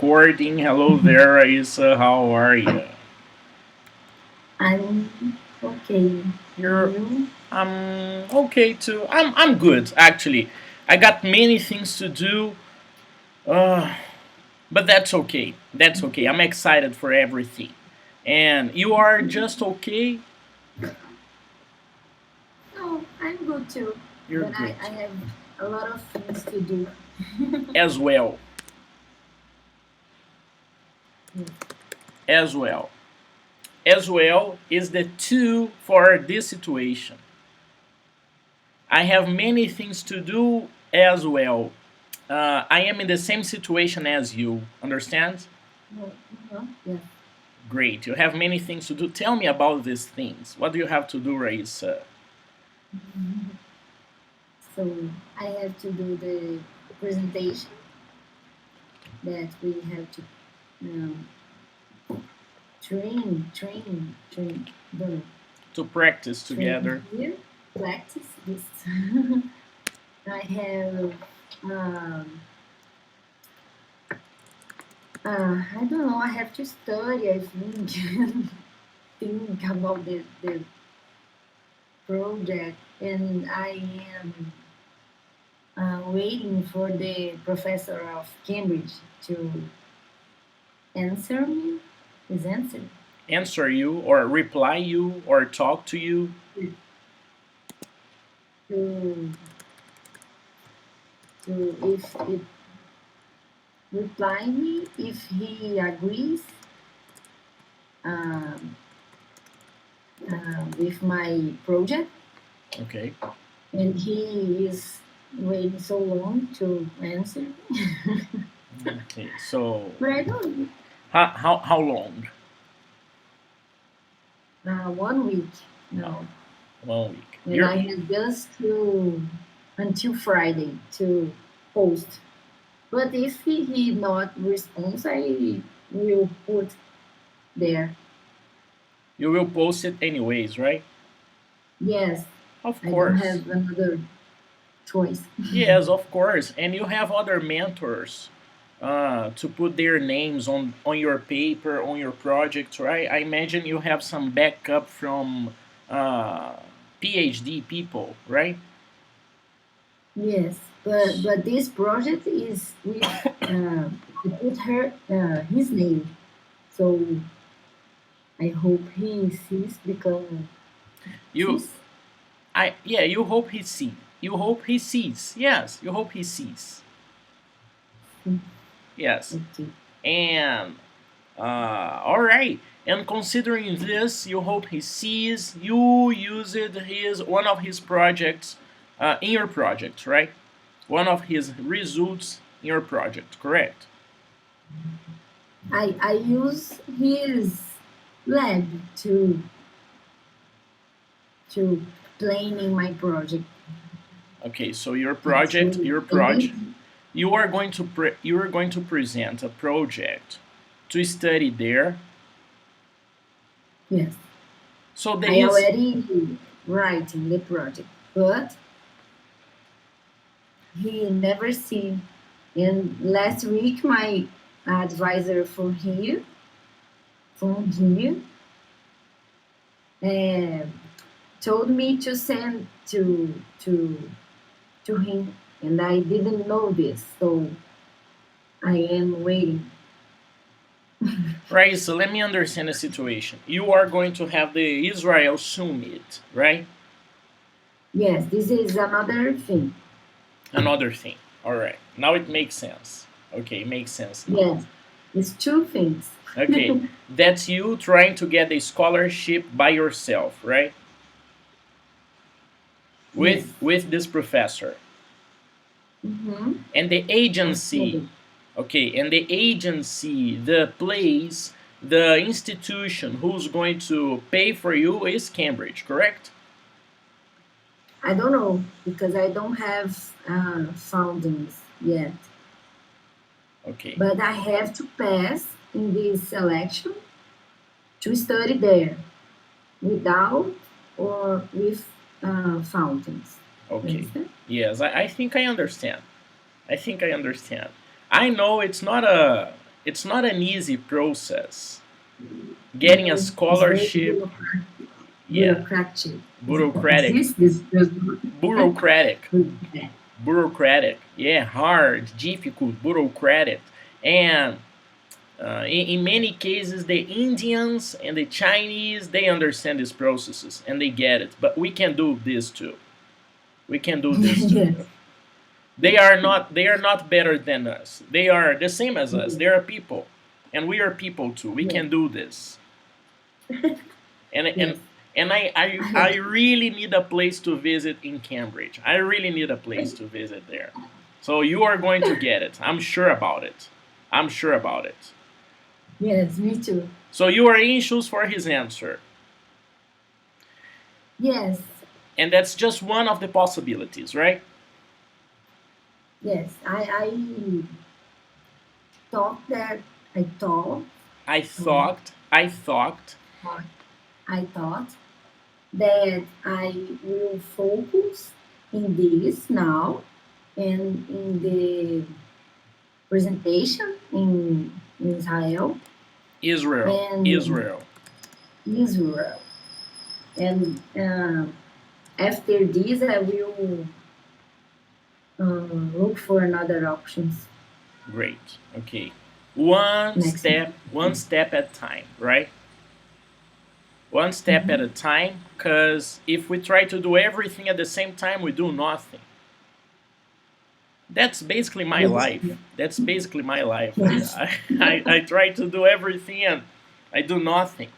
recording. Hello there, Rayssa. How are you? I'm okay. And You're you? I'm okay too. I'm good actually. I got many things to do, uh, but that's okay. That's okay. I'm excited for everything. And you are just okay. No, I'm good too. You're But good I too. have a lot of things to do. As well. Yes. As well. As well is the two for this situation. I have many things to do as well. I am in the same situation as you. Understand? No, yes. Great. You have many things to do. Tell me about these things. What do you have to do, Rayssa? So I have to do the presentation that we have to um, train. Don't know, To practice train together. here, practice this. I have I don't know. I have to study. I think think about the project, and I am waiting for the professor of Cambridge to answer me. His answer Answer you or reply you or talk to you. to if it reply me if he agrees um, with my project, Okay. and he is waiting so long to answer. Okay. So But I don't. how long? 1 week Oh, now, 1 week. and You're I have just to until Friday to post. But if he not responds, I will put there. you will post it anyways, right? Yes, Of I don't course. have another choice. Yes, of course. And you have other mentors to put their names on your paper, on your project, right? I imagine you have some backup from uh, PhD people, right? Yes, but this project is with I put his name, so I hope he sees because You, sees. yeah, you hope he see. You hope he sees. Yes, you hope he sees. Yes, Okay. and all right. And considering this, you hope he sees you used his one of his projects in your project, right? One of his results in your project, correct? I use his lab to planning my project. Okay, so your So project, I need you are going to present a project to study there. yes. So there I is already writing the project, but he never see. And last week, my advisor from here, uh, told me to send to him, and I didn't know this, so I am waiting. right. So let me understand the situation. You are going to have the Israel summit, right? Yes, this is another thing. Another thing. All right. Now it makes sense. Okay, it makes sense now. Yes, it's two things. Okay, that's you trying to get a scholarship by yourself, right? Yes. With this professor Mm-hmm. and the agency. Okay, and the agency, the place, the institution who's going to pay for you is Cambridge, correct? I don't know because I don't have foundings yet, Okay, but I have to pass in this selection to study there without or with fountains. You okay. understand? Yes, I think I understand. I think I understand. I know it's not a it's not an easy process. Getting a No, it's very scholarship, yeah, bureaucratic. bureaucratic, Exists this bureaucratic, bureaucratic, yeah, hard, difficult, bureaucratic, and in many cases, the Indians and the Chinese they understand these processes and they get it, but we can do this too. We can do this too. Yes. They are not better than us. They are the same as us. They are people, and we are people too. We Yes. can do this. And Yes. and and I really need a place to visit in Cambridge. I really need a place to visit there. So you are going to get it. I'm sure about it. I'm sure about it. Yes, me too. So you are anxious for his answer, Yes. and that's just one of the possibilities, right? Yes. Thought that I thought I um, thought, I thought, I thought that I will focus in this now and in the presentation in Israel Israel, and Israel. Israel. And after this, I will look for another options Great. Okay. next. One step at a time, right? One step at Mhm. a time, because if we try to do everything at the same time, we do nothing. That's basically my Yes. life. That's basically my life. Yes. I try to do everything and I do nothing.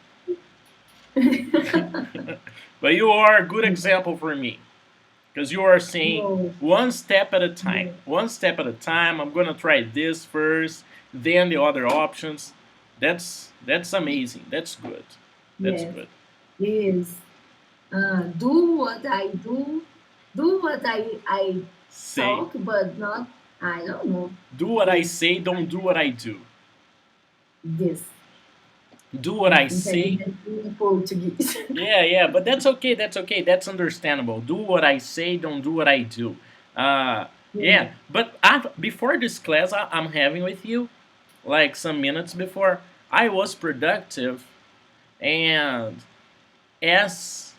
But you are a good example for me because you are saying No. one step at a time. No. One step at a time. I'm gonna try this first, then the other options. That's amazing. That's good. That's Yes. good. Yes. Do what I do. Do what I Say, talk, but not. I don't know do what I this. say. Don't do what I do. This. Do what I I think I say. didn't do in Portuguese. Yeah, yeah, but that's okay. That's okay. That's understandable. Do what I say. Don't do what I do. Uh, Yeah. yeah. But before this class I'm having with you, like some minutes before, I was productive, and as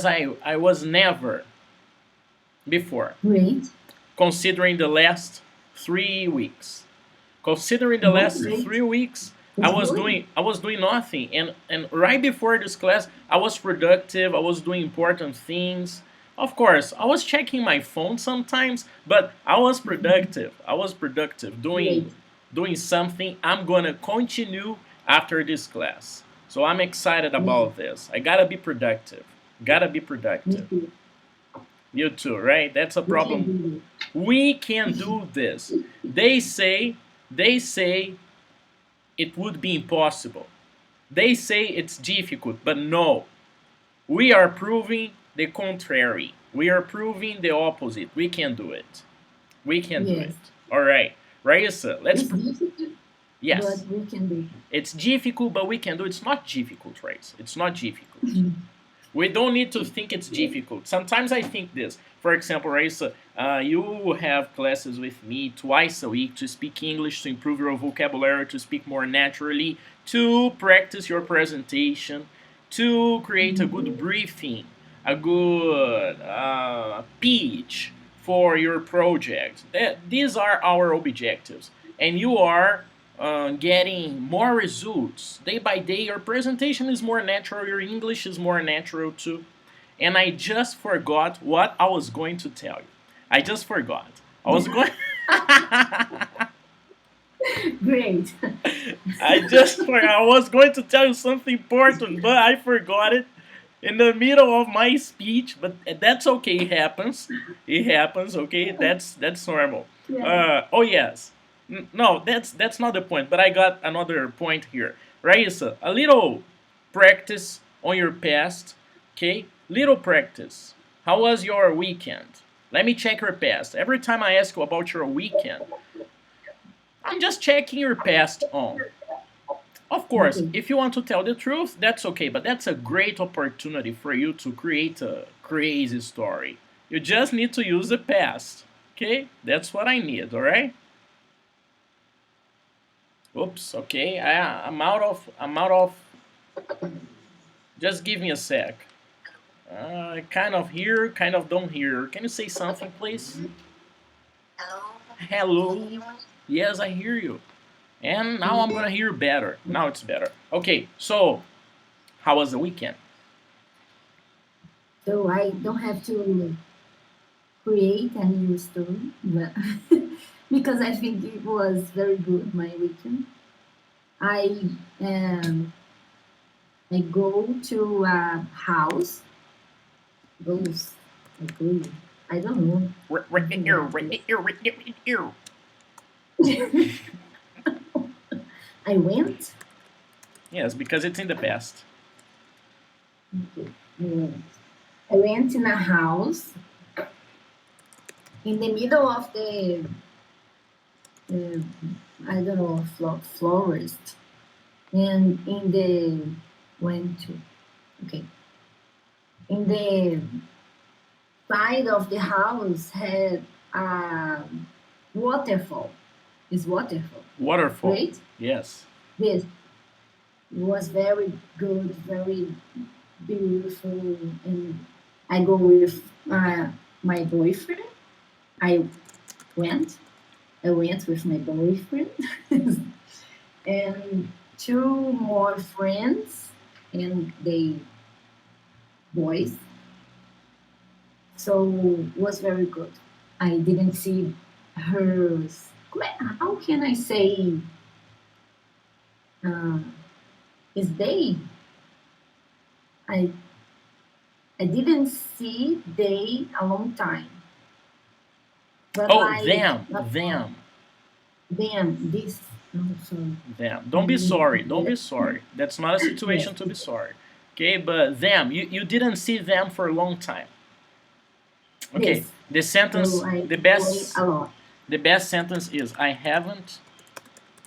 I was never before, Great. considering the last 3 weeks. Considering the Oh, last great. 3 weeks, It's good. I was doing nothing, and right before this class, I was productive. I was doing important things. Of course, I was checking my phone sometimes, but I was productive. I was productive Great. doing something. I'm gonna continue after this class. So I'm excited Yeah. about this. I gotta be productive. Gotta be Me productive. too. You too, right? That's a We can problem. do We can do this. They say it would be impossible. They say it's difficult, but no. We are proving the contrary. We are proving the opposite. We can do it. We can it. do Yes. it. All right. Raissa, let's It's difficult, yes. but we can do It's difficult, but we can do it. It's not difficult, Raissa. It's not difficult. it. We don't need to think it's difficult. Sometimes I think this. For example, Raissa, you have classes with me twice a week to speak English, to improve your vocabulary, to speak more naturally, to practice your presentation, to create a good briefing, a good pitch for your project. These are our objectives. And you are getting more results day by day. Your presentation is more natural, your English is more natural too. And I just forgot what I was going to tell you. I just forgot. I was going. Great. I was going to tell you something important, but I forgot it in the middle of my speech. But that's okay. It happens. It happens. Okay, that's normal. Yes. Oh yes. No, that's not the point. But I got another point here. Raissa, a little practice on your past. Okay, little practice. How was your weekend? Let me check your past. Every time I ask you about your weekend, I'm just checking your past on. Of course, Okay. if you want to tell the truth, that's okay, but that's a great opportunity for you to create a crazy story. You just need to use the past. Okay? That's what I need, alright? Oops. Okay. I'm out of. I'm out of. Just give me a sec. Kind of hear, kind of don't hear. Can you say something, please? Hello. Yes, I hear you. And now I'm gonna hear better. Now it's better. Okay. So, how was the weekend? So I don't have to create a new story, but because I think it was very good my weekend. I um I go to a house, goes, I go, I don't know, something like that. I went, Yes, because it's in the past. okay, I went. I went in a house in the middle of the uh, I don't know florist, and in the went to okay in the side of the house had a waterfall. Is waterfall, Waterfall. right? Yes. This was very good, very beautiful, and I go with my boyfriend. I went. I went with my boyfriend and two more friends, and they boys. So was very good. I didn't see her. How can I say? Uh, is they? I I didn't see they a long time, but Oh, like them, them, them. This. Oh, sorry. them. Don't be sorry. Don't Yes, be sorry. That's not a yes, situation to be sorry. Okay, but them, you didn't see them for a long time. Okay, yes. the So sentence, I enjoy a lot. the best sentence is I haven't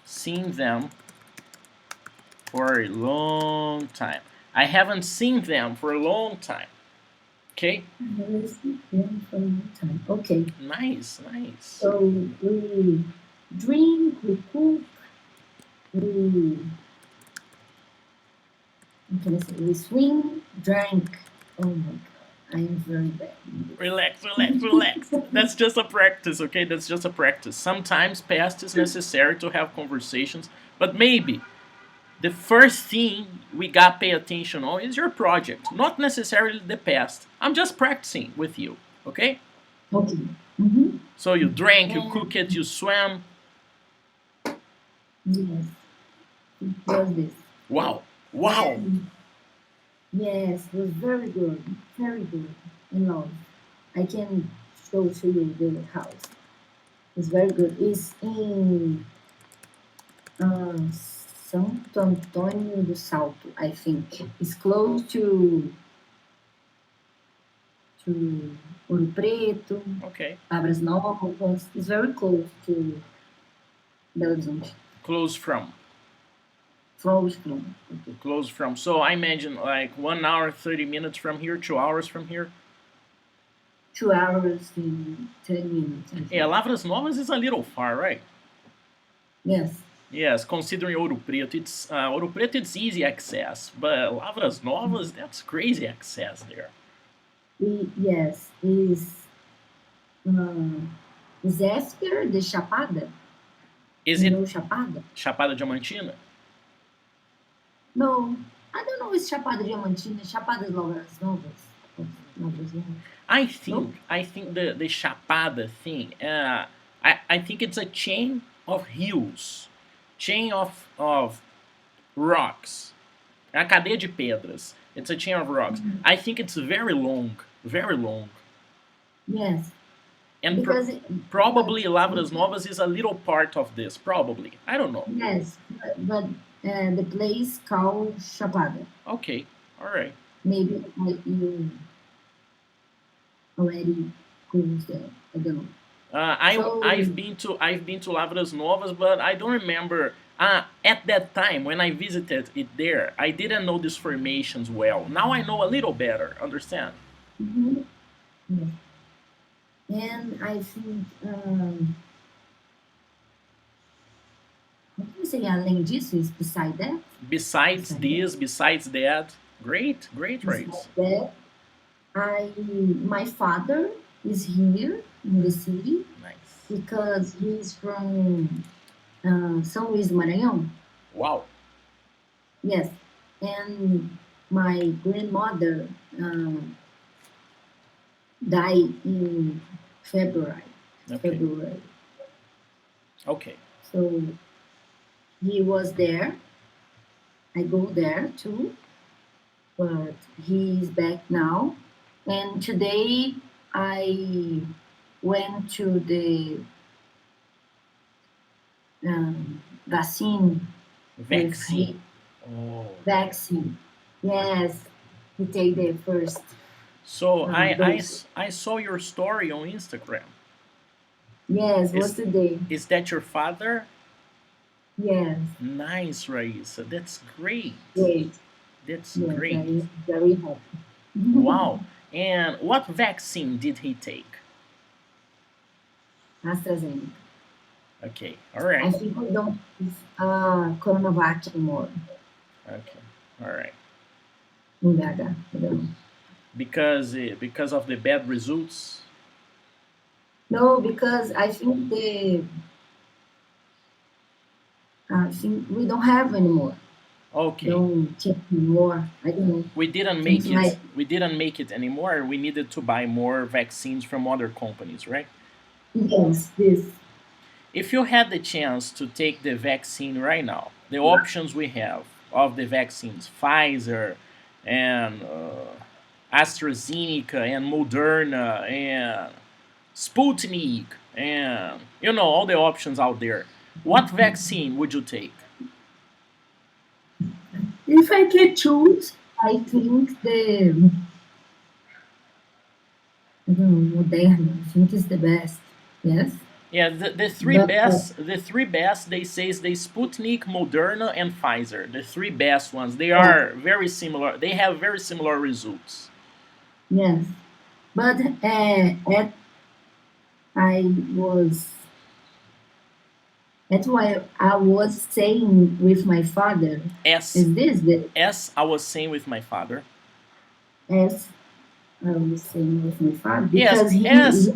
seen them for a long time. I haven't seen them for a long time. Okay, Yes, them for a long time. Okay. nice, nice. So we drink, we cook, we what can I say? We swim, drink. Oh my god, I am very bad in Relax, relax, relax. That's just a practice, okay? That's just a practice. Sometimes past is necessary to have conversations, but maybe the first thing we got pay attention on is your project, not necessarily the past. I'm just practicing with you, okay? this. Okay. Mm-hmm. So you drank, you cook it, And you swam. yes, it was this. Wow, wow. And yes, it was very good, very good. In love. I can show to you the house. It's very good. It's in Santo Antônio do Salto, I think. It's close to Ouro Preto, Okay. Lavras Novas. It's very close to Belo Horizonte. Close from. Close from. Okay. Close from. So I imagine like 1 hour, 30 minutes from here, 2 hours from here. 2 hours and 10 minutes, I Yeah, think. Lavras Novas is a little far, right? Yes. Yes, considering Ouro Preto, Ouro Preto it's easy access, but Lavras Novas that's crazy access there. Yes. Uh, is after the Chapada? Is You it know Chapada? Chapada Diamantina? No. I don't know if it's Chapada Diamantina, Chapada Lavras Novas. Lavras Novas. No? I think the Chapada thing. I think it's a chain of hills, chain of rocks, a cadeia de pedras. It's a chain of rocks. Mhm. I think it's very long, Yes. and Because, but, probably Lavras Novas is a little part of this. Probably, I don't know. yes, but the place called Chapada. Okay, all right. Maybe you already goes there. I don't know. So, I've been to Lavras Novas, but I don't remember. At that time when I visited it there, I didn't know these formations well. Now I know a little better. Understand? mhm, yes. And I think, how can I say além disso? Is beside that? Besides Beside that? this, besides that, great, great Besides race. that, my father is here in the city Nice. because he's from São Luís do Maranhão. Wow. Yes, and my grandmother died in February. Okay. February. Okay. So he was there. I go there too, but he's back now. And today I went to the vaccine with Vaccine. Oh, the vaccine. vaccine. Yes, he take the first So dose. I saw your story on Instagram. Yes, what's Is the day? is that your father? Yes, Nice, Rayssa. That's great. great. That's Yes, great. I'm very happy. Wow. And what vaccine did he take? AstraZeneca. Okay. All I right. think we don't use Coronavac anymore. Okay. All right. Gaga. I don't know. Because of the bad results. No, because I think we don't have anymore. Okay. Don't take anymore. I don't know. We didn't make Something it. like We didn't make it anymore. We needed to buy more vaccines from other companies, right? yes, this. If you had the chance to take the vaccine right now, the options we have of the vaccines, Pfizer and AstraZeneca and Moderna and Sputnik and all the options out there, what vaccine would you take? If I can choose, I think I don't know, Moderna. I think is the best. Yes, Yeah, the three but best, the three best they say is the Sputnik, Moderna, and Pfizer. The three best ones. They are very similar. They have very similar results. yes, but at I was that's why I was saying with my father. As Is this the as I was saying with my father. as I was saying with my father Yes, because he as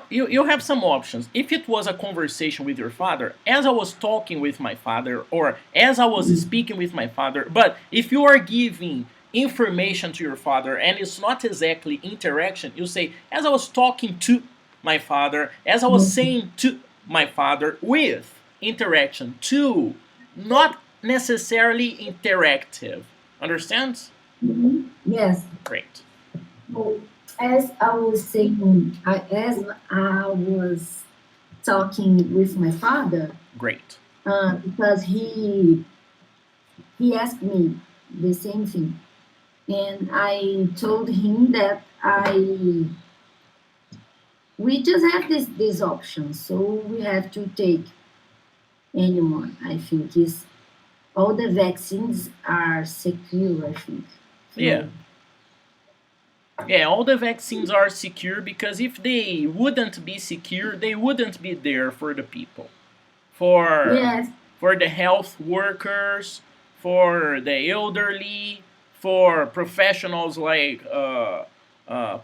you have some options. If it was a conversation with your father, as I was talking with my father, or as I was speaking with my father, but if you are giving information to your father and it's not exactly interaction, you say, as I was talking to my father, as I was saying to my father with interaction, to, not necessarily interactive. Understands? yes. Great. So as I was saying, as I was talking with my father, Great. because he asked me the same thing, and I told him that I we just have this option, so we have to take anyone. I think is all the vaccines are secure. I think Yeah. so. Yeah, all the vaccines are secure because if they wouldn't be secure, they wouldn't be there for the people, for Yes, for the health workers, for the elderly, for professionals like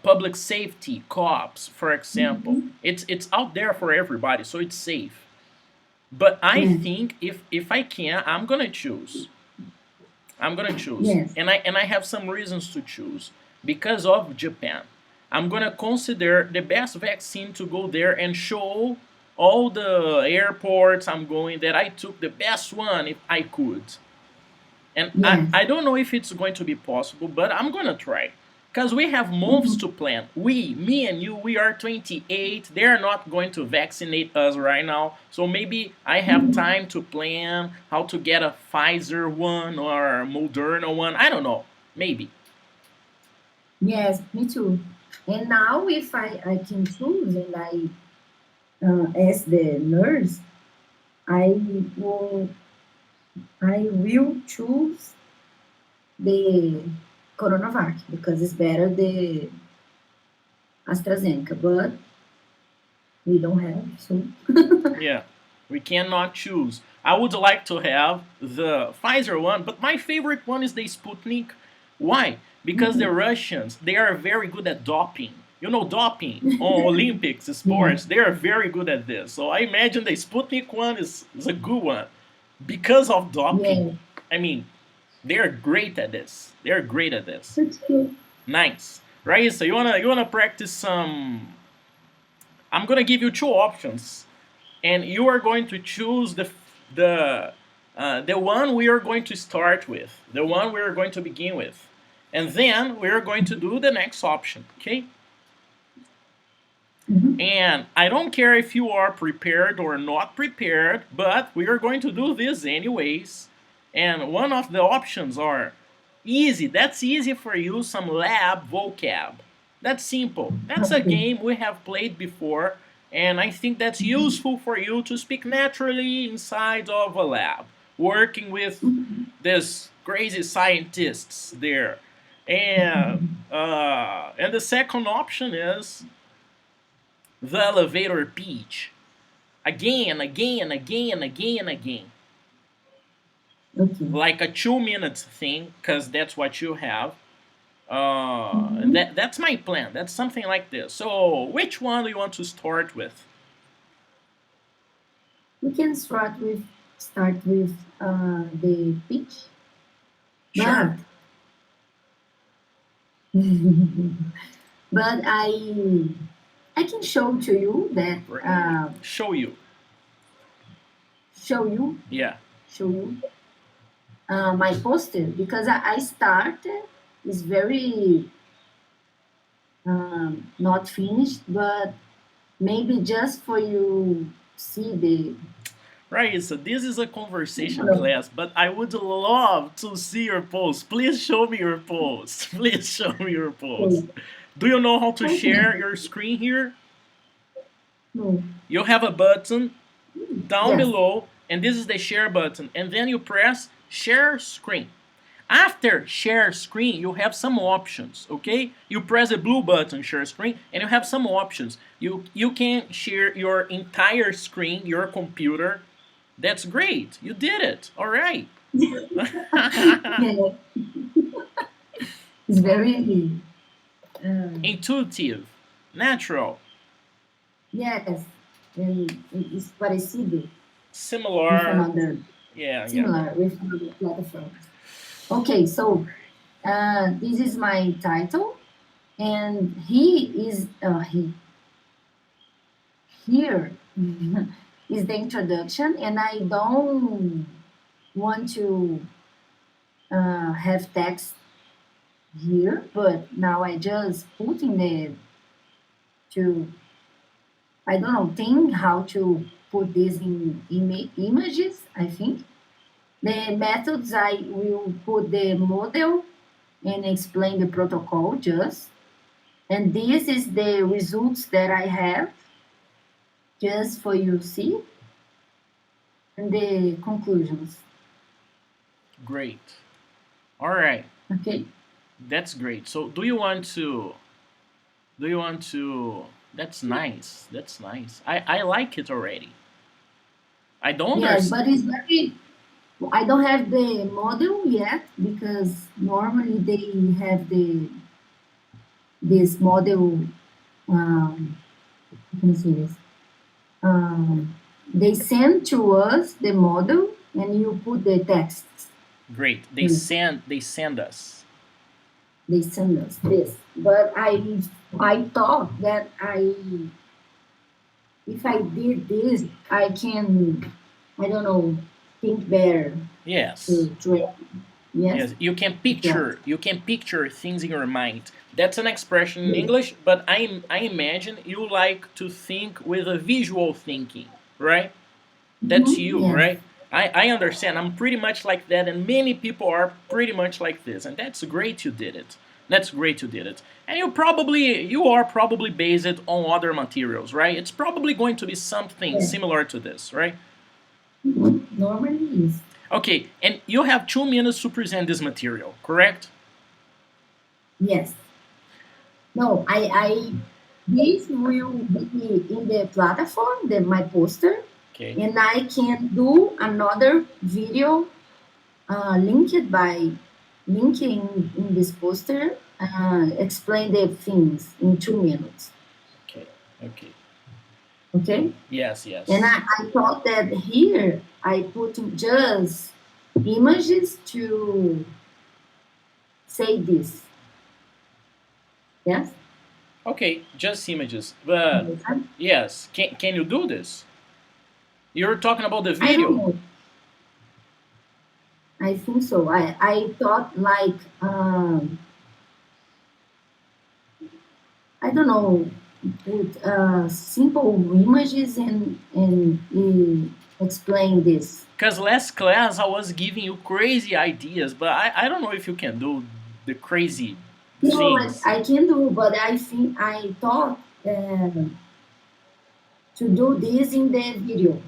public safety cops, for example. It's out there for everybody, so it's safe. But I yes, think if I can, I'm gonna choose. I'm gonna choose, yes, and I have some reasons to choose because of Japan. I'm gonna consider the best vaccine to go there and show all the airports I'm going that I took the best one if I could. And I, yes. I don't know if it's going to be possible, but I'm gonna try. Because we have months to plan. Me and you, we are 28. They're not going to vaccinate us right now. So maybe I have time to plan how to get a Pfizer one or a Moderna one. I don't know. Maybe. Yes, me too. And now, if I can choose and as the nurse, I will, I will choose the Coronavac because it's better the AstraZeneca, but we don't have, so Yeah. We cannot choose. I would like to have the Pfizer one, but my favorite one is the Sputnik. Why? Because the Russians, they are very good at doping. You know, doping on Olympics Yeah. sports, they are very good at this. So I imagine the Sputnik one is a good one because of doping. Yeah. I mean, they are great at this. They are great at this. That's good. Nice. Rayssa, you wanna practice some. I'm gonna give you two options, and you are going to choose the one we are going to start with, the one we are going to begin with, and then we are going to do the next option. Okay? Mhm. And I don't care if you are prepared or not prepared, but we are going to do this anyways. And one of the options are easy. That's easy for you, some lab vocab. That's simple. That's a Okay. game we have played before, and I think that's useful for you to speak naturally inside of a lab, working with Mhm. these crazy scientists there. And the second option is the elevator pitch. Again, again, again, again, again. Okay. Like a 2 minute thing, because that's what you have. And Mhm. that's my plan. That's something like this. So, which one do you want to start with? We can start with the pitch, Sure. but but I can show to you that Great. Show you. show you Yeah. show you my poster because I started is very not finished, but maybe just for you see the Right, so this is a conversation no, class, but I would love to see your post. Please show me your post. Please show me your post. okay, Do you know how to okay, share your screen here? no, You have a button down yes, below, and this is the share button, and then you press share screen. After share screen, you have some options, okay? You press the blue button, share screen, and you have some options. You can share your entire screen, your computer. That's great. You did it. All right. yeah, it's very um, Intuitive, natural, yes, and it's parecido with similar. another Yeah, yeah. similar with another platform. Okay, so this is my title, and he is he here is the introduction, and I don't want to have text here, but now I just put in the to I don't know think how to put this in images. I think the methods I will put the model and explain the protocol just, and this is the results that I have just for you see and the conclusions. Great. All right. Okay. That's great. So, do you want to? Do you want to? That's nice. That's nice. I like it already. I don't Yes, understand. but it's very. I don't have the model yet because normally they have this model. How can I say this? They send to us the model, and you put the texts Great. They here. send. They send us. They send us this, but I thought that I if I did this, I can I don't know think better Yes. to train. Yes, Yes. You can to practice. picture. You can picture things in your mind. That's an expression in Yes. English, but I imagine you like to think with a visual thinking, right? That's Mhm, you, yes. right? I understand. I'm pretty much like that, and many people are pretty much like this, and that's great you did it. That's great you did it. And you are probably based on other materials, right? It's probably going to be something Yes. similar to this, right? Mhm, normally is. Okay, and you have 2 minutes to present this material, correct? Yes. No, I this will be in the platform, my poster. Okay. and I can do another video linked by linking in this poster, explain the things in 2 minutes. Okay. Okay. Okay? Yes. And Yes. I thought that here I put just images to say this. Yes? Okay. Just images. But yes, can you do this? You're talking about the I don't video. know. I think so. I thought like I don't know, put simple images and explain this. Because last class I was giving you crazy ideas, but I don't know if you can do the crazy No, things. I can do, but I think I thought to do this in the video.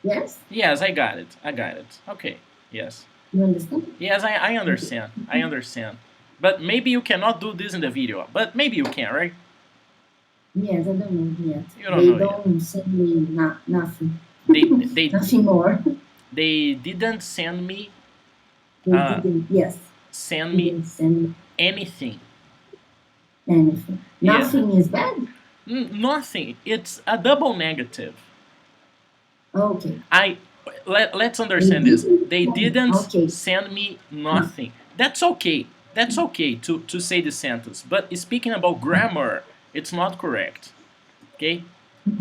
Yes, Yes, I got it. I got it. Okay. Yes. you understand? Yes, I Okay. understand. I understand. But maybe you cannot do this in the video. But maybe you can, right? Yes, I don't know yet. You don't They know yet. don't send me nothing, They they nothing more. they didn't send me They didn't. Yes, send me didn't send me anything. anything. Yeah. Nothing is bad. Nothing. It's a double negative. Okay. I let's They understand this. didn't They send. didn't Okay. send me No. nothing. That's okay. That's okay to say the sentence. But speaking about grammar, it's not correct. Okay?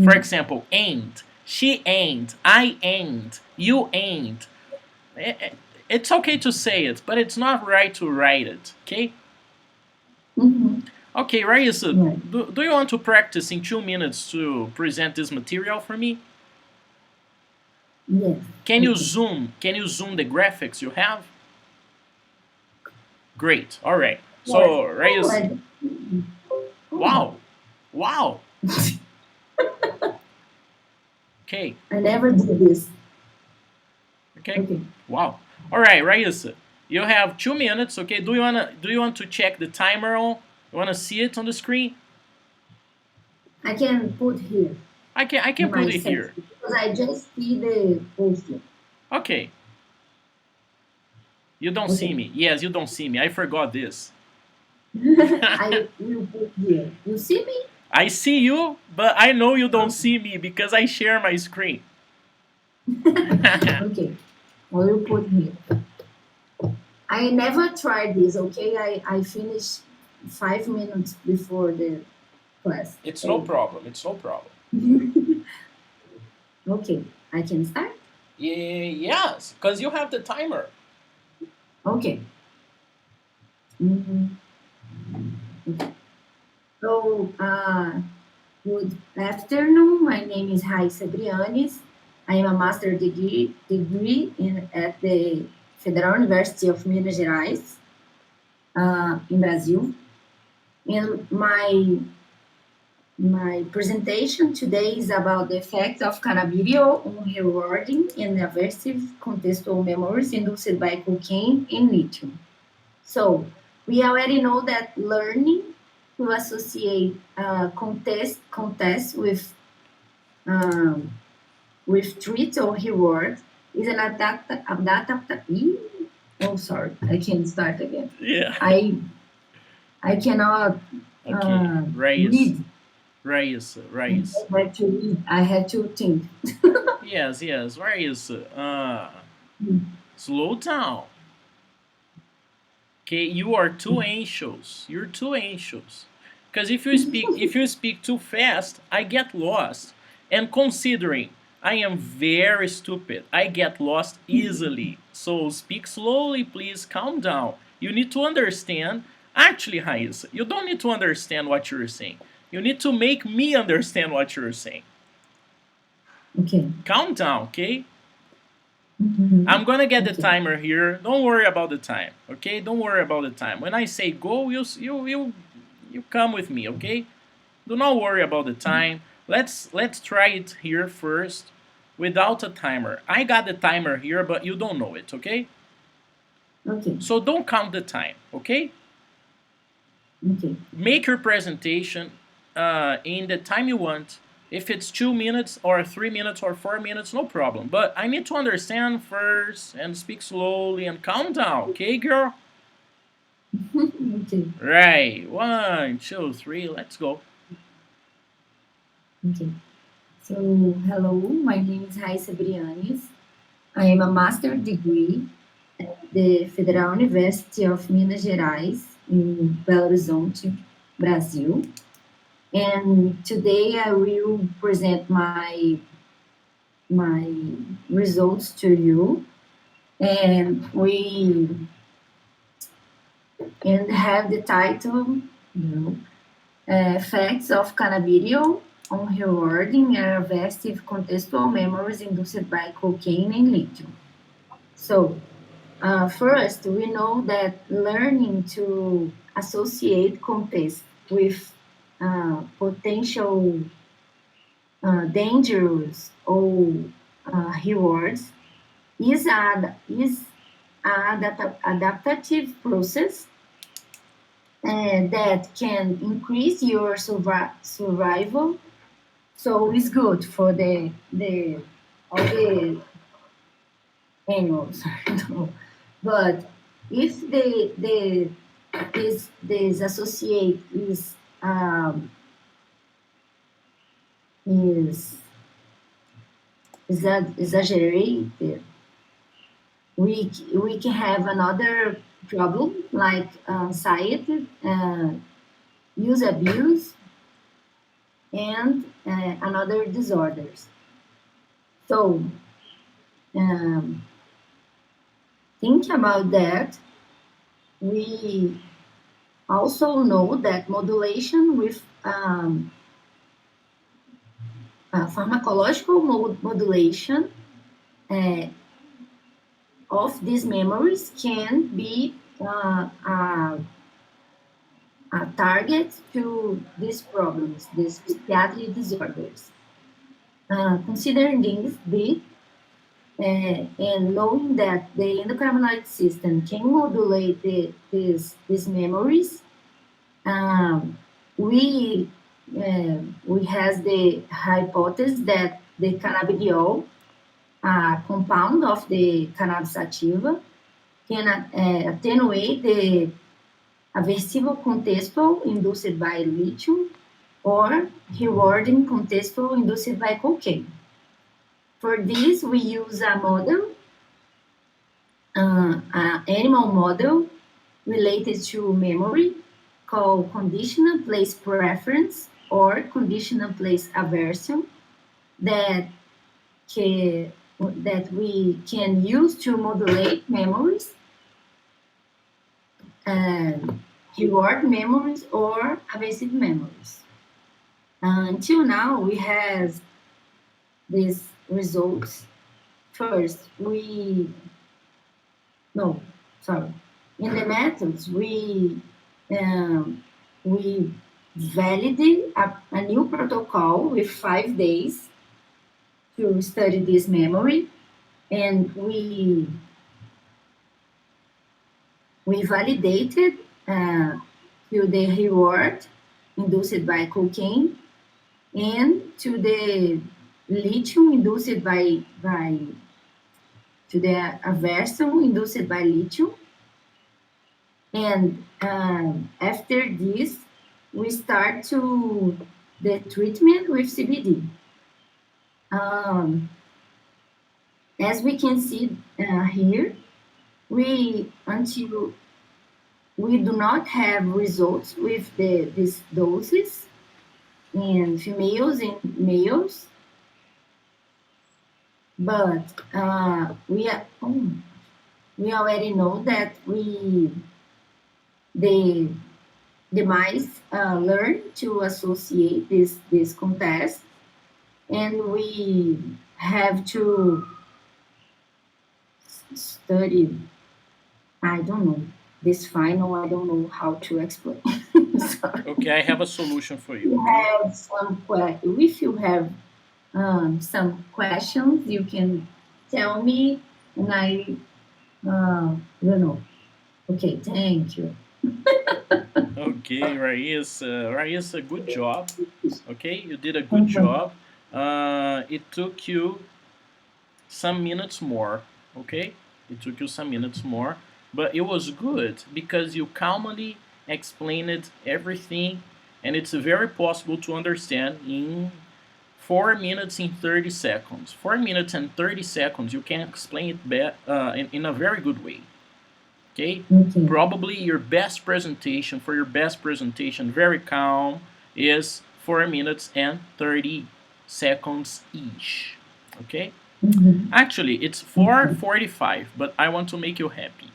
For Mhm. example, ain't. She ain't. I ain't. You ain't. It's okay to say it, but it's not right to write it. Okay? Mhm. Okay, Rayssa, Right. do you want to practice in 2 minutes to present this material for me? Yes. Can you Okay. zoom? Can you zoom the graphics you have? Great. All right. Yes. So, Oh, Rayssa, oh. wow. Wow. Okay. I never did this. Okay. Okay. Wow. All right, Rayssa. You have 2 minutes. Okay. Do you want to check the timer on? You want to see it on the screen? I can put here I in can my put it section here. because I just see the poster. Okay. You don't see Okay. me. Yes, you don't see me. I forgot this. I will put here. You see me? I see you, but I know you don't Okay. see me because I share my screen. Okay. I will put here. I never tried this. Okay. I finished 5 minutes before the class. It's no So problem. It's no problem. okay. I can start. Yes, because you have the timer. Okay. Mhm. So, good afternoon. My name is Rayssa Brianes. I am a master degree at the Federal University of Minas Gerais, in Brazil. And my presentation today is about the effect of cannabidiol on rewarding and aversive contextual memories induced by cocaine and lithium. So we already know that learning to associate contest with treat or reward is an oh, sorry, I can start again. Yeah. I cannot Okay. Reyes. read. Reyes. Reyes. I had to read. I had to think. Yes, yes. Reyes. Mm. Slow down. Okay, you are too anxious. You're too anxious. Because if you speak too fast, I get lost. And considering I am very stupid, I get lost easily. So speak slowly, please. Calm down. You need to understand. Actually, Raíssa, you don't need to understand what you're saying. You need to make me understand what you're saying. Okay. Calm down, okay? Mhm. I'm gonna get the Okay. timer here. Don't worry about the time, okay? Don't worry about the time. When I say go, you come with me, okay? Do not worry about the time. Let's try it here first without a timer. I got the timer here, but you don't know it, okay? Okay. So don't count the time, okay? Okay. Make your presentation in the time you want. If it's 2 minutes or 3 minutes or 4 minutes, no problem. But I need to understand first and speak slowly and calm down, okay, girl? Okay. Right. 1, 2, 3. Let's go. Okay. So, hello, my name is Rayssa. I am a master degree at the Federal University of Minas Gerais in Belo Horizonte, Brazil. And today I will present my results to you. And we have the title, Facts of Cannabidiol on Rewarding and Evasive Contextual Memories Induced by Cocaine and Lithium. So, first, we know that learning to associate context with potential dangers or rewards is adaptative process that can increase your survival. So it's good for the all the animals. But if this associate is exaggerated, we can have another problem like anxiety, use abuse, and another disorders. So um, think about that. We also know that modulation with pharmacological modulation uh, of these memories can be a target to these problems, these psychiatric disorders. Considering and knowing that the endocannabinoid system can modulate these memories, um, we we has the hypothesis that the cannabidiol, a compound of the cannabis sativa, can attenuate the aversivo contextual induced by lithium or rewarding contextual induced by cocaine. For this, we use a model, an animal model related to memory called conditional place preference or conditional place aversion that that we can use to modulate memories and reward memories or evasive memories. Until now, we have these results. First, no, sorry. In the methods, we validate a new protocol with 5 days to study this memory, and we validated to the reward induced by cocaine and to the lithium induced by to the aversion induced by lithium. And after this, we start to the treatment with CBD. Um, as we can see here, until we do not have results with these doses in females and males, but we already know that the mice learn to associate this contest, and we have to study. I don't know this final. I don't know how to explain. Sorry. Okay, I have a solution for you. You Okay. have if you have some questions, you can tell me, and I don't know. Okay, thank you. Okay, Rayssa, good job. Okay, you did a good job. it took you some minutes more, okay? It took you some minutes more, but it was good because you calmly explained everything, and it's very possible to understand in 4 minutes and 30 seconds. 4 minutes and 30 seconds, you can explain it in a very good way. Okay? Okay. Probably your best presentation, for your best presentation, very calm, is 4 minutes and 30 seconds each. Okay? Mm-hmm. Actually, it's Okay. 4:45, but I want to make you happy.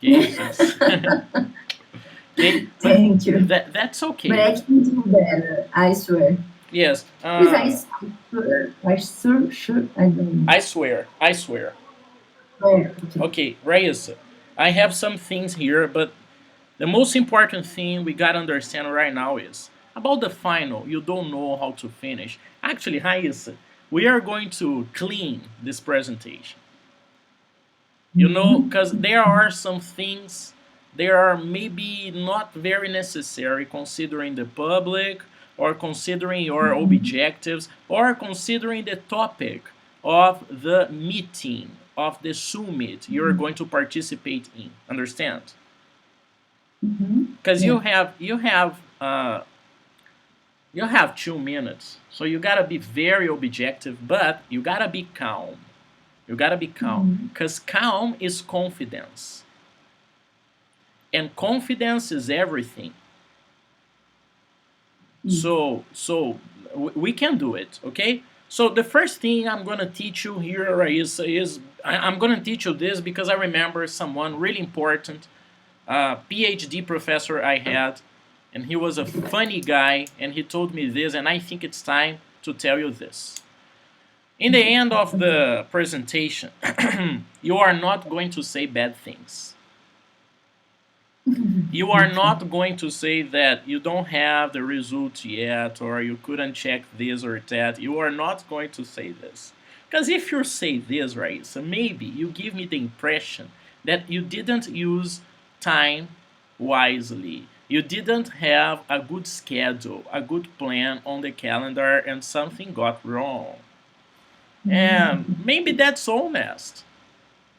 Okay? Okay? But Thank you. that's But okay. I can do better, I swear. Yes. Is I sure, I don't know. I swear. I swear. Where? Okay. Okay, Rayssa, I have some things here, but the most important thing we gotta understand right now is about the final. You don't know how to finish. Actually, Rayssa, we are going to clean this presentation. You know, Mm-hmm. because there are some things they are maybe not very necessary considering the public or considering your Mm-hmm. objectives or considering the topic of the meeting of the summit you're Mm-hmm. going to participate in. Understand? Mm-hmm. Because Yeah. you have 2 minutes, so you gotta be very objective, but you gotta be calm. You gotta be calm, Mm-hmm. because calm is confidence, and confidence is everything. Yes. So we can do it, okay? So the first thing I'm gonna teach you here is I'm gonna teach you this because I remember someone really important, PhD professor I had, and he was a funny guy, and he told me this, and I think it's time to tell you this. In the end of Okay. the presentation, you are not going to say bad things. You are Okay. not going to say that you don't have the results yet or you couldn't check this or that. You are not going to say this. Because if you say this, right, so maybe you give me the impression that you didn't use time wisely. You didn't have a good schedule, a good plan on the calendar, and something got wrong. And maybe that's honest.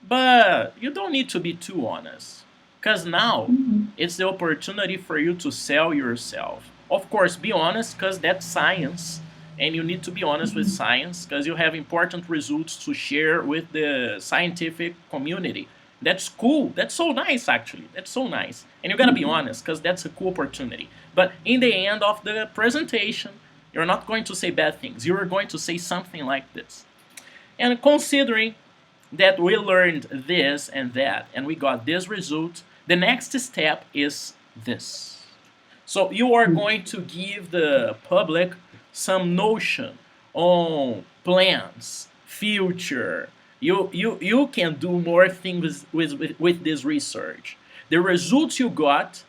But you don't need to be too honest. Because now Mm-hmm. it's the opportunity for you to sell yourself. Of course, be honest because that's science. And you need to be honest with Mm-hmm. science because you have important results to share with the scientific community. That's cool. That's so nice, actually. That's so nice. And you gotta be Mm-hmm. honest because that's a cool opportunity. But in the end of the presentation, you're not going to say bad things. You're going to say something like this. And considering that we learned this and that, and we got this result, the next step is this. So you are going to give the public some notion on plans, future. You can do more things with this research. The results you got,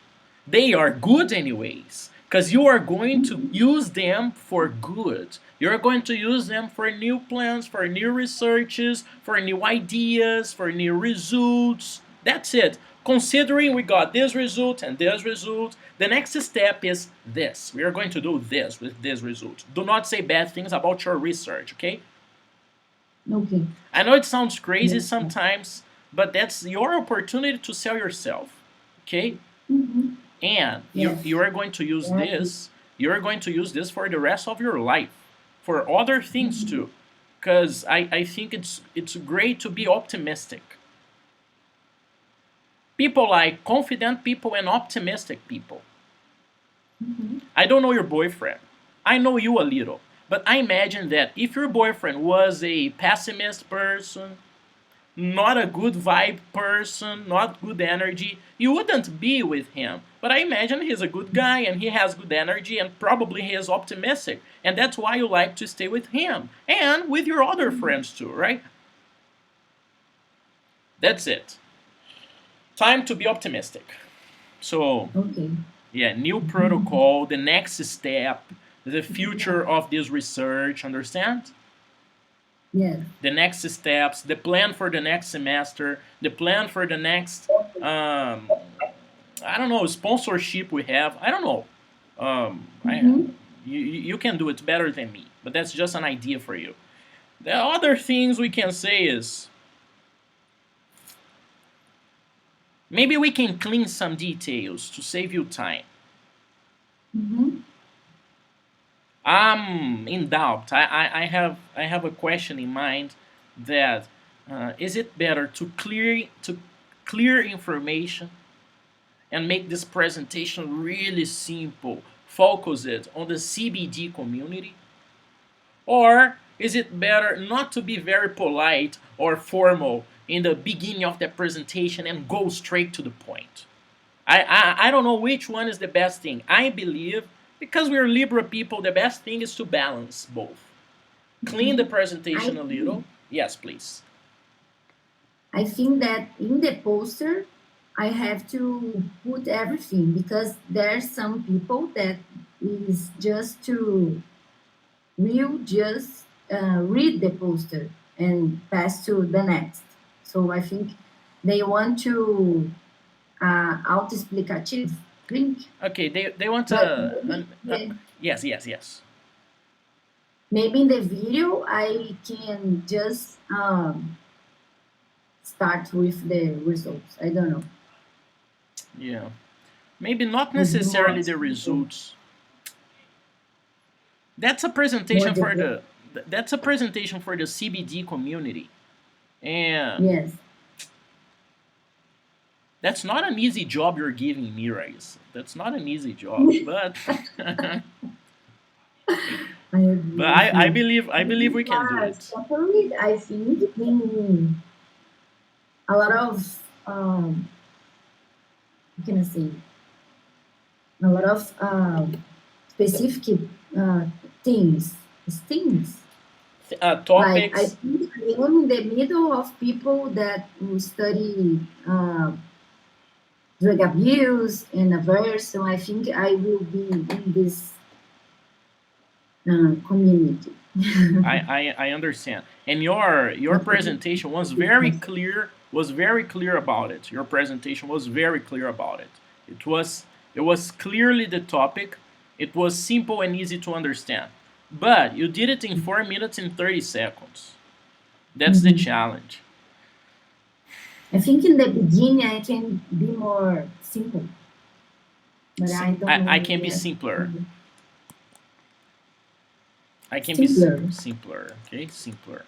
they are good anyways, because you are going to use them for good. You're going to use them for new plans, for new researches, for new ideas, for new results. That's it. Considering we got this result and this result, the next step is this. We are going to do this with this result. Do not say bad things about your research, okay? Okay. I know it sounds crazy Yes. sometimes, but that's your opportunity to sell yourself, okay? Mm-hmm. And Yes. you are going to use Yeah. this. You're going to use this for the rest of your life, for other things Mm-hmm. too, because I think it's great to be optimistic. People like confident people and optimistic people. Mm-hmm. I don't know your boyfriend. I know you a little, but I imagine that if your boyfriend was a pessimist person, not a good vibe person, not good energy, you wouldn't be with him. But I imagine he's a good guy and he has good energy and probably he is optimistic. And that's why you like to stay with him and with your other friends too, right? That's it. Time to be optimistic. So, Okay. yeah, new protocol, the next step, the future of this research, understand? Yes. The next steps, the plan for the next semester, the plan for the next, um, I don't know, sponsorship we have. I don't know. I, Mm-hmm. you can do it better than me. but that's just an idea for you. The other things we can say is maybe we can clean some details to save you time. Mm-hmm. I'm in doubt. I have a question in mind that is it better to clear information and make this presentation really simple, focus it on the CBD community, or is it better not to be very polite or formal in the beginning of the presentation and go straight to the point? I don't know which one is the best thing. I believe because we're Libra people, the best thing is to balance both. Clean the presentation a little. Yes, please. I think that in the poster, I have to put everything because there are some people that is just to will just read the poster and pass to the next. So I think they want to auto-explicative link. Okay, they want But yes, yes, yes. maybe in the video, I can just start with the results. I don't know. Yeah. Maybe not Would be more necessarily the simple. results. That's a More presentation for the the CBD community. And yes. that's not an easy job you're giving me, Rayssa. That's not an easy job, but I agree but with you. I believe we can do it. Especially, I think in a lot of how can I say a lot of specific uh, things things like I Topics. think I am in the middle of people that will study drug abuse and averse, so I think I will be in this community. I understand. And your presentation was very clear. Was very clear about it. Your presentation was very clear about it. It was clearly the topic. It was simple and easy to understand. But you did it in 4 minutes and 30 seconds. That's the Mhm. challenge. I think in the beginning I can be more simple, but I don't I know can be yet. simpler. I can be Simpler. simpler. Okay, simpler.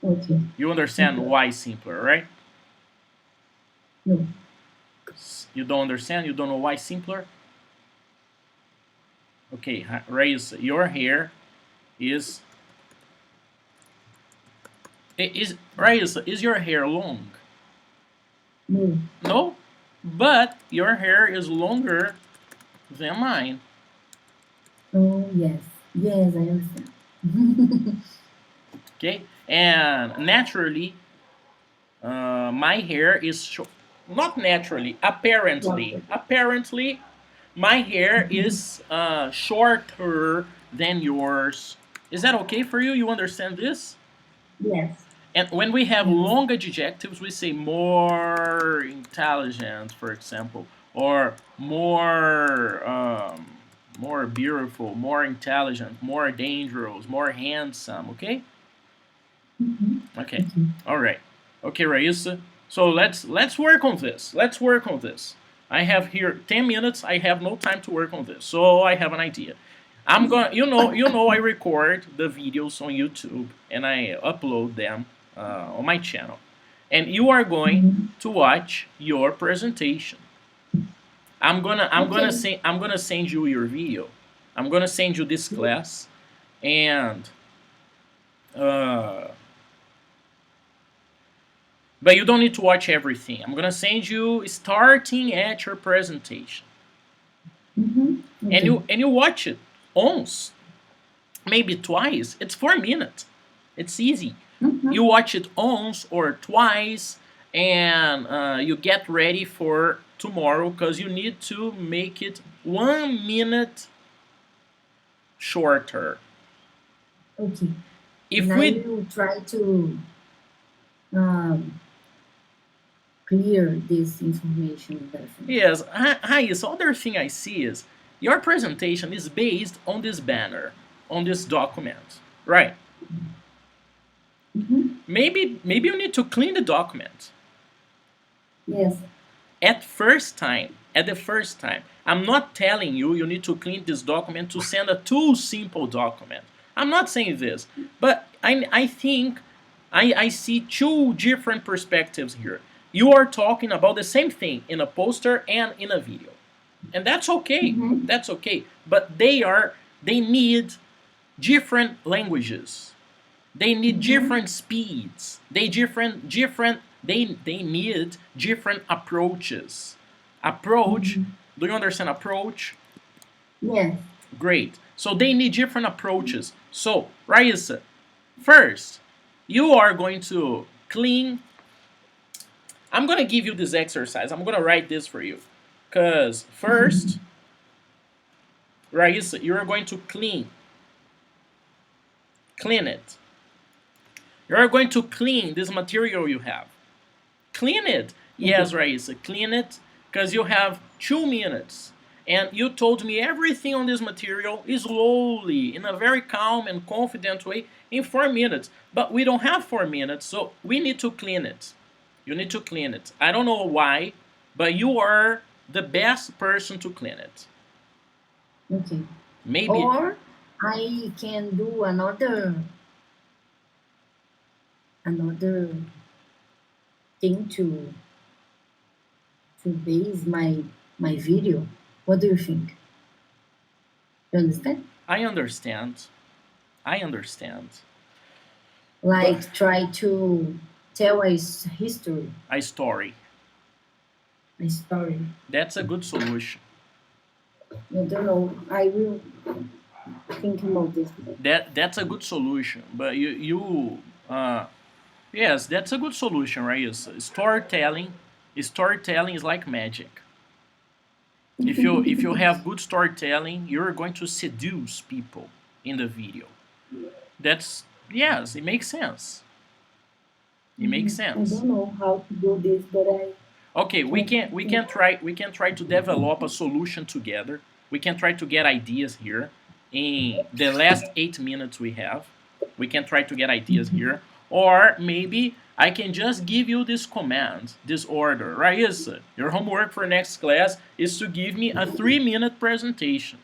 Okay. You understand Simpler. why simpler, right? No. You don't understand. You don't know why simpler. Okay, Rayssa, your hair is Rayssa, is your hair long? No. No, but your hair is longer than mine. Oh yes. Yes, I understand. Okay, and naturally, my hair is not naturally. Longer. Apparently, my hair is shorter than yours. Is that okay for you? You understand this? Yes. And when we have I understand. long adjectives, we say more intelligent, for example, or more beautiful, more intelligent, more dangerous, more handsome. Okay, Mhm. okay, Okay. all right, okay, Rayssa. So let's work on this. Let's work on this. I have here 10 minutes. I have no time to work on this, so I have an idea. I'm going. You know, I record the videos on YouTube and I upload them on my channel, and you are going Mhm. to watch your presentation. Okay. I'm gonna send you your video. I'm gonna send you this class, and uh, but you don't need to watch everything. I'm gonna send you starting at your presentation, Mhm. Okay. and you watch it once, maybe twice. It's 4 minutes. It's easy. You Mhm. watch it once or twice, and you get ready for tomorrow because you need to make it 1 minute shorter. Okay. And If I we will try to um, clear this information definitely. yes, Hayes, other thing I see is your presentation is based on this banner, on this document. Right. Mm-hmm. Maybe you need to clean the document Yes. at the first time. I'm not telling you you need to clean this document to send a too simple document. I'm not saying this, but I think I see two different perspectives here. You are talking about the same thing in a poster and in a video, and that's okay. Mm-hmm. That's okay. But they need different languages. They need Mm-hmm. different speeds. They need different approaches. Approach, Mm-hmm. do you understand approach? Yes. Great. So they need different approaches. So, Rayssa, first, you are going to clean. I'm going to give you this exercise. I'm going to write this for you. Because first, Rayssa, you're going to clean it. You're going to clean this material you have. Clean it. Okay. Yes, Rayssa, clean it because you have 2 minutes. And you told me everything on this material slowly, in a very calm and confident way, in 4 minutes. But we don't have 4 minutes, so we need to clean it. You need to clean it. I don't know why, but you are the best person to clean it. Okay. Maybe Or I can do another thing to base my video. What do you think? You understand? I understand. I understand. But Like try to tell a history, a story. a story. That's a good solution. I don't know. I will think about this. That's a good solution. But yes, that's a good solution, right? Storytelling is like magic. If you have good storytelling, you're going to seduce people in the video. That's yes, it makes sense. It makes I sense. don't know how to do this, but I Okay, we can can we think. can try we can try to develop a solution together. We can try to get ideas here in the last 8 minutes we have. We can try to get ideas here, or maybe I can just give you this command, this order. Right? Yes, your homework for next class is to give me a 3 minute presentation.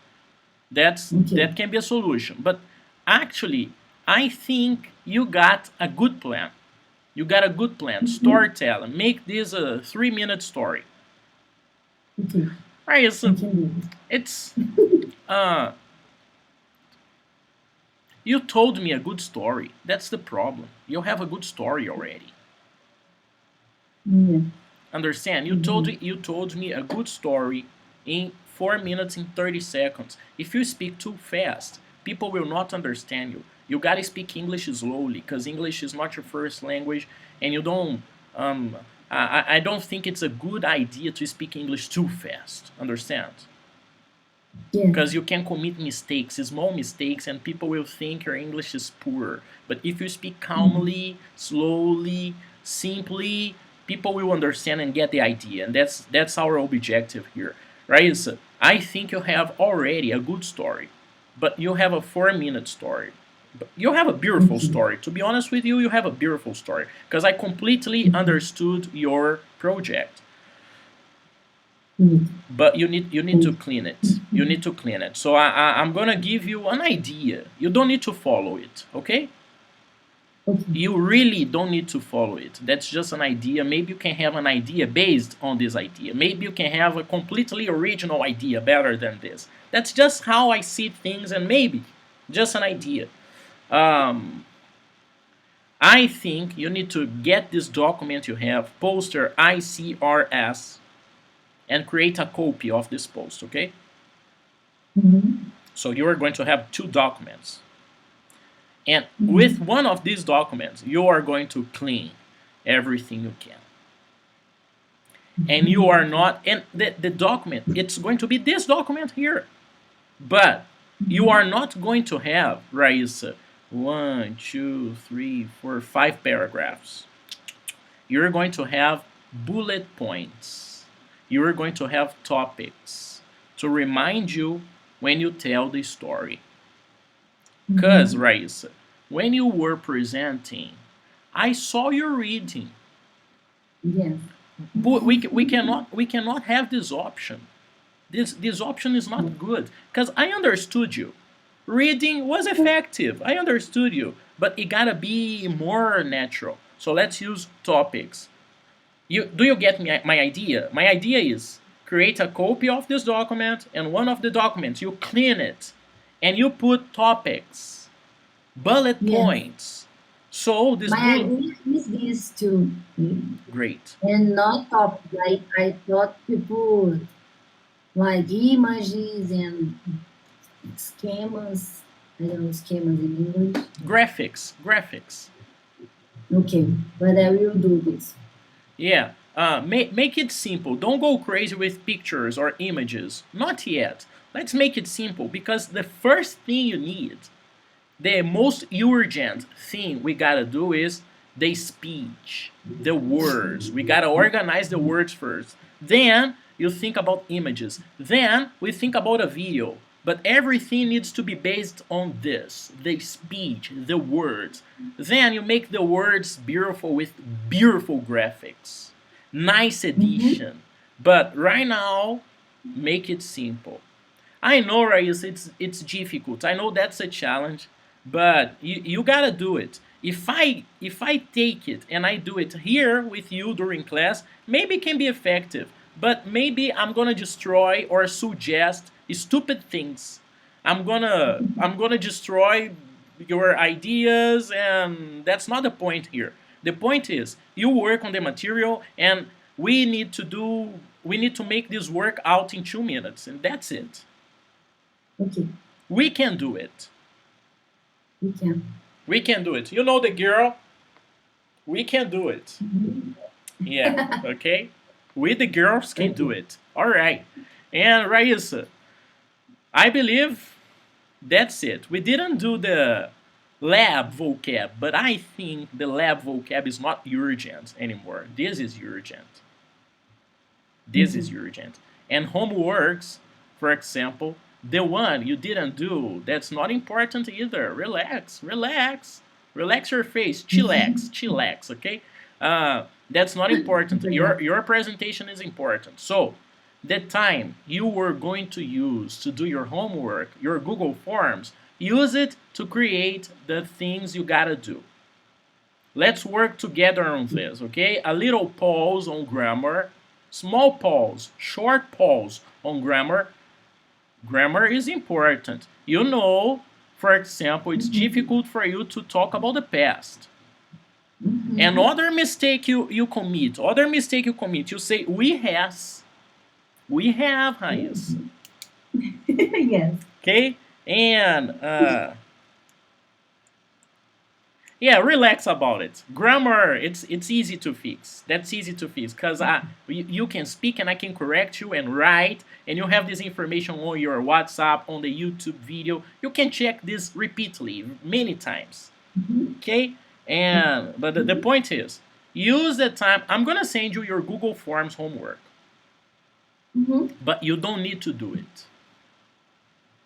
Okay. That can be a solution. But actually, I think you got a good plan. You got a good plan. Mm-hmm. Storytelling. Make this a 3 minute story. Okay. Right? I So can do it's uh you told me a good story. That's the problem. You have a good story already. it. Yeah. Understand? Mm-hmm. You told me a good story in 4 minutes and 30 seconds. If you speak too fast, people will not understand you. You gotta speak English slowly, because English is not your first language, and you don't. Um, I don't think it's a good idea to speak English too fast. Understand? Yes. Because you can commit mistakes, small mistakes, and people will think your English is poor. But if you speak Mm-hmm. calmly, slowly, simply, people will understand and get the idea, and that's our objective here, right? So I think you have already a good story, but you have a 4 minute story. But you have a beautiful Okay. story. To be honest with you, you have a beautiful story because I completely Mm-hmm. understood your project, Good. but you need to Good. clean it. You need to clean it. So I'm gonna give you an idea. You don't need to follow it, okay? Okay. You really don't need to follow it. That's just an idea. Maybe you can have an idea based on this idea. Maybe you can have a completely original idea better than this. That's just how I see things, and maybe just an idea. Um, I think you need to get this document you have, poster ICRS, and create a copy of this post, okay? Mm-hmm. So you are going to have two documents. And with Mm-hmm. one of these documents, you are going to clean everything you can. And you are not, and the document, it's going to be this document here. But you Mm-hmm. are not going to have, Rayssa, 1, 2, 3, 4, 5 paragraphs. You're going to have bullet points. You're going to have topics to remind you when you tell the story. Because, Mm-hmm. Rayssa, when you were presenting, I saw you reading, Yes. but we cannot have this option. This option is Yes. not good because I understood you. Reading was effective. I understood you, but it gotta be more natural. So let's use topics. Do you get my idea? My idea is create a copy of this document, and one of the documents you clean it, and you put topics, bullet Yes. points. So this My bullet, idea is this too. great. And not top, like I thought people like images and schemas. I don't know schemas in English. Graphics. Okay, but I will do this. Yeah. Make it simple. Don't go crazy with pictures or images. Not yet. Let's make it simple because the first thing you need, the most urgent thing we gotta do is the speech, the words. We gotta organize the words first. Then you think about images. Then we think about a video. But everything needs to be based on this, the speech, the words. Then you make the words beautiful with beautiful graphics. Nice Mm-hmm. edition. But right now, make it simple. I know, Rayssa, it's difficult. I know that's a challenge, but you gotta do it. If I take it and I do it here with you during class, maybe it can be effective. But maybe I'm gonna destroy or suggest stupid things. I'm gonna destroy your ideas, and that's not the point here. The point is you work on the material, and we need to make this work out in 2 minutes, and that's it. Okay, We can do it. we can. We can do it. You know the girl. We can do it. Mhm. Yeah. Okay. We the girls can do Okay. it. All right. And Rayssa, I believe that's it. We didn't do the lab vocab, but I think the lab vocab is not urgent anymore. This is urgent. This Okay. is urgent. And homeworks, for example, the one you didn't do, that's not important either. Relax your face, chillax, okay? That's not important. Yeah. Your presentation is important. So the time you were going to use to do your homework, your Google Forms, use it to create the things you gotta do. Let's work together on this, okay? A little pause on grammar, small pause, short pause on grammar. Grammar is important. You know, for example, it's Mhm. difficult for you to talk about the past. Mhm. Another mistake you commit, you say we have, Rayssa, Yes. okay? And yeah, relax about it. Grammar, it's easy to fix. That's easy to fix because you can speak and I can correct you and write, and you have this information on your WhatsApp, on the YouTube video. You can check this repeatedly many times. Mhm. Okay? And but the point is, use the time. I'm gonna send you your Google Forms homework, Mhm. but you don't need to do it.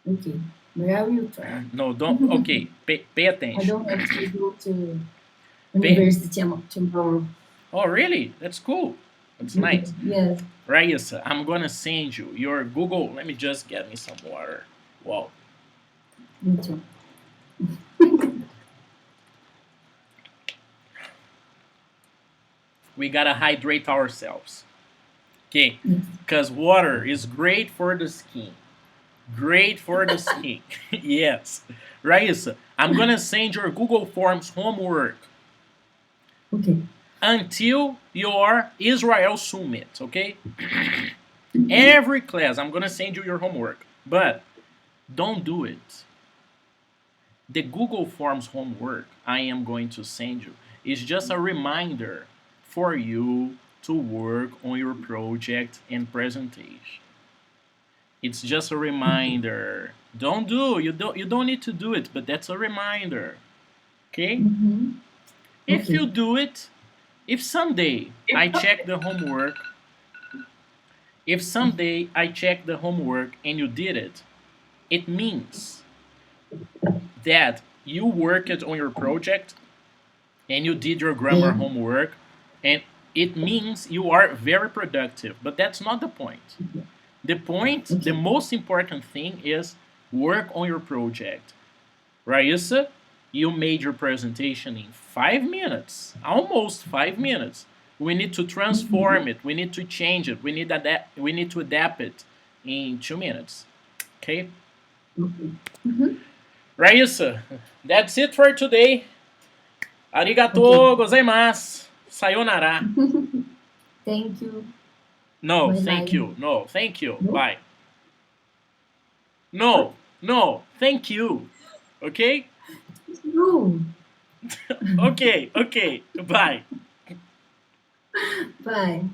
Okay, but I will try. No, don't. Okay, pay I attention. don't have to go to Pay. university tomorrow. Oh, really? That's cool. That's nice. Yes, Rayssa, I'm gonna send you your Google. Let me just get me some water. Wow. me too. We gotta hydrate ourselves. Okay, Yes. because water is great for the skin. Great for the skin. Yes. Rayssa, I'm gonna send your Google Forms homework Okay. until your Israel Summit, okay? Every class, I'm gonna send you your homework, but don't do it. The Google Forms homework I am going to send you is just a reminder for you to work on your project and presentation. It's just a Okay. reminder. You don't need to do it, but that's a reminder. Okay? Mm-hmm. If Okay. you do it, if someday I check the homework, if someday I check the homework and you did it, it means that you worked on your project and you did your grammar Yeah. homework, and it means you are very productive. But that's not the point. The point, the Okay. most important thing is work on your project. Rayssa, you made your presentation in 5 minutes, almost 5 minutes. We need to Mhm. transform it. We need to change it. We need to adapt it in 2 minutes. Okay, Okay. Mhm. Rayssa, that's it for today. Okay. Arigato gozaimasu. Sayonara. Thank you. No, Bye thank bye. you. No, thank you. No? Bye. What? No, no, thank you. Okay? No. Okay, okay. Bye. Bye.